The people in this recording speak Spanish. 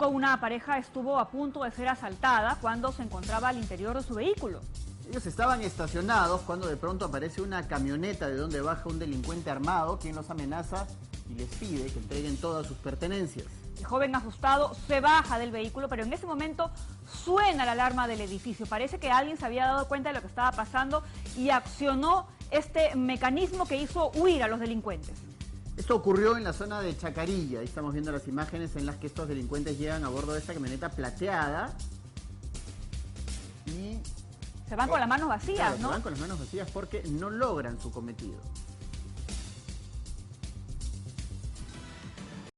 Tampoco una pareja estuvo a punto de ser asaltada cuando se encontraba al interior de su vehículo. Ellos estaban estacionados cuando de pronto aparece una camioneta de donde baja un delincuente armado, quien los amenaza y les pide que entreguen todas sus pertenencias. El joven asustado se baja del vehículo, pero en ese momento suena la alarma del edificio. Parece que alguien se había dado cuenta de lo que estaba pasando y accionó este mecanismo que hizo huir a los delincuentes. Esto ocurrió en la zona de Chacarilla. Ahí estamos viendo las imágenes en las que estos delincuentes llegan a bordo de esta camioneta plateada y Se van con las manos vacías, claro, ¿no? se van con las manos vacías porque no logran su cometido.